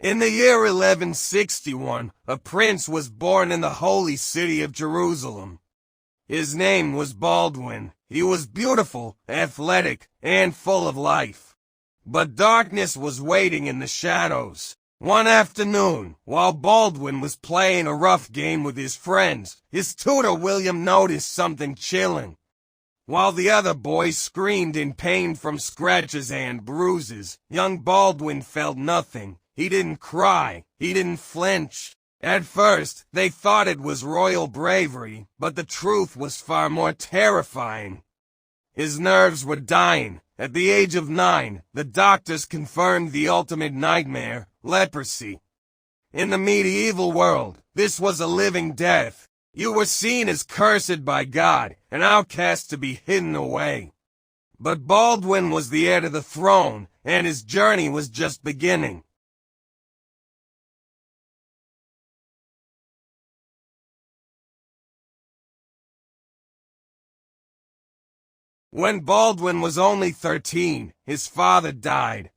In the year 1161, a prince was born in the holy city of Jerusalem. His name was Baldwin. He was beautiful, athletic, and full of life. But darkness was waiting in the shadows. One afternoon, while Baldwin was playing a rough game with his friends, his tutor William noticed something chilling. While the other boys screamed in pain from scratches and bruises, young Baldwin felt nothing. He didn't cry. He didn't flinch. At first, they thought it was royal bravery, but the truth was far more terrifying. His nerves were dying. At the age of 9, the doctors confirmed the ultimate nightmare, leprosy. In the medieval world, this was a living death. You were seen as cursed by God, an outcast to be hidden away. But Baldwin was the heir to the throne, and his journey was just beginning. When Baldwin was only 13, his father died.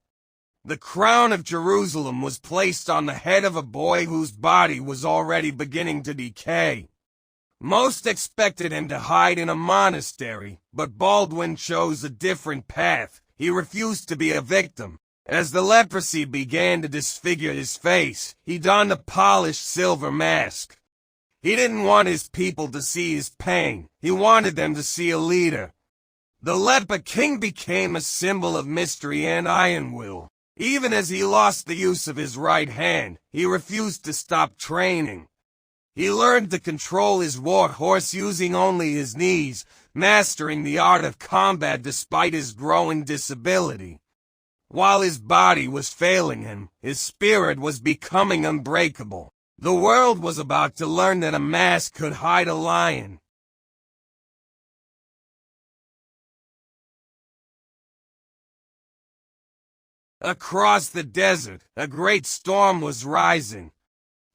The crown of Jerusalem was placed on the head of a boy whose body was already beginning to decay. Most expected him to hide in a monastery, but Baldwin chose a different path. He refused to be a victim. As the leprosy began to disfigure his face, he donned a polished silver mask. He didn't want his people to see his pain. He wanted them to see a leader. The Leper King became a symbol of mystery and iron will. Even as he lost the use of his right hand, he refused to stop training. He learned to control his war horse using only his knees, mastering the art of combat despite his growing disability. While his body was failing him, his spirit was becoming unbreakable. The world was about to learn that a mask could hide a lion. Across the desert, a great storm was rising.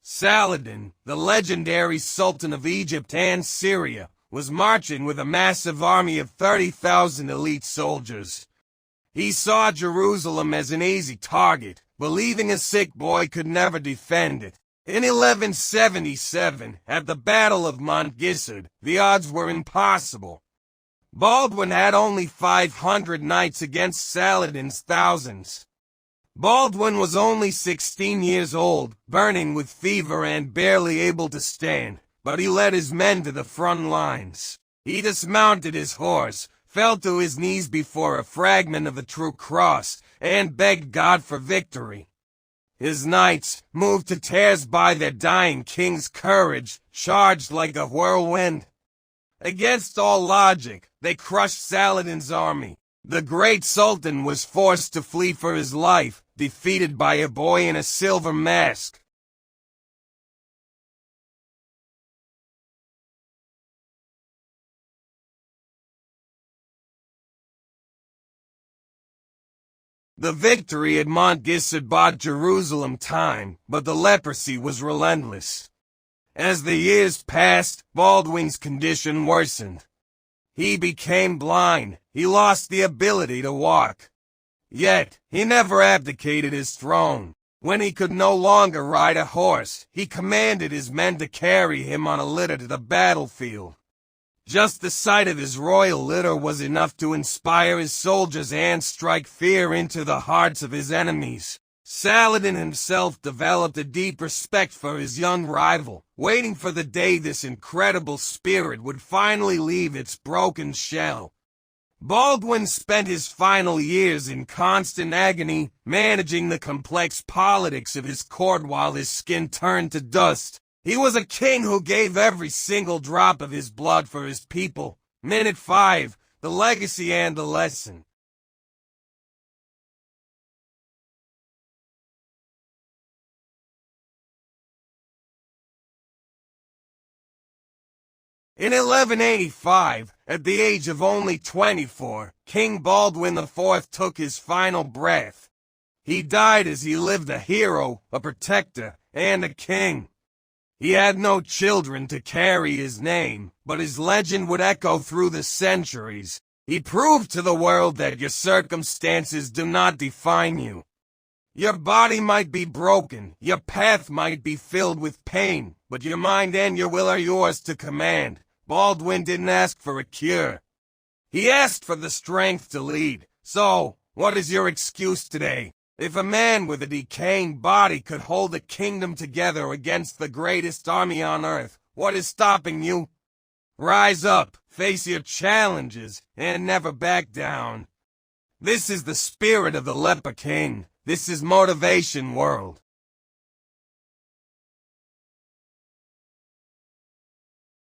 Saladin, the legendary Sultan of Egypt and Syria, was marching with a massive army of 30,000 elite soldiers. He saw Jerusalem as an easy target, believing a sick boy could never defend it. In 1177, at the Battle of Mount Gilead, the odds were impossible. Baldwin had only 500 knights against Saladin's thousands. Baldwin was only 16 years old, burning with fever and barely able to stand, but he led his men to the front lines. He dismounted his horse, fell to his knees before a fragment of the true cross, and begged God for victory. His knights, moved to tears by their dying king's courage, charged like a whirlwind. Against all logic, they crushed Saladin's army. The great sultan was forced to flee for his life, defeated by a boy in a silver mask. The victory at Mount Gilead bought Jerusalem time, but the leprosy was relentless. As the years passed, Baldwin's condition worsened. He became blind. He lost the ability to walk. Yet, he never abdicated his throne. When he could no longer ride a horse, he commanded his men to carry him on a litter to the battlefield. Just the sight of his royal litter was enough to inspire his soldiers and strike fear into the hearts of his enemies. Saladin himself developed a deep respect for his young rival, waiting for the day this incredible spirit would finally leave its broken shell. Baldwin spent his final years in constant agony, managing the complex politics of his court while his skin turned to dust. He was a king who gave every single drop of his blood for his people. Minute 5, the legacy and the lesson. In 1185, at the age of only 24, King Baldwin IV took his final breath. He died as he lived a hero, a protector, and a king. He had no children to carry his name, but his legend would echo through the centuries. He proved to the world that your circumstances do not define you. Your body might be broken, your path might be filled with pain, but your mind and your will are yours to command. Baldwin didn't ask for a cure. He asked for the strength to lead. So, what is your excuse today? If a man with a decaying body could hold a kingdom together against the greatest army on earth, what is stopping you? Rise up, face your challenges, and never back down. This is the spirit of the Leper King. This is Motivation World.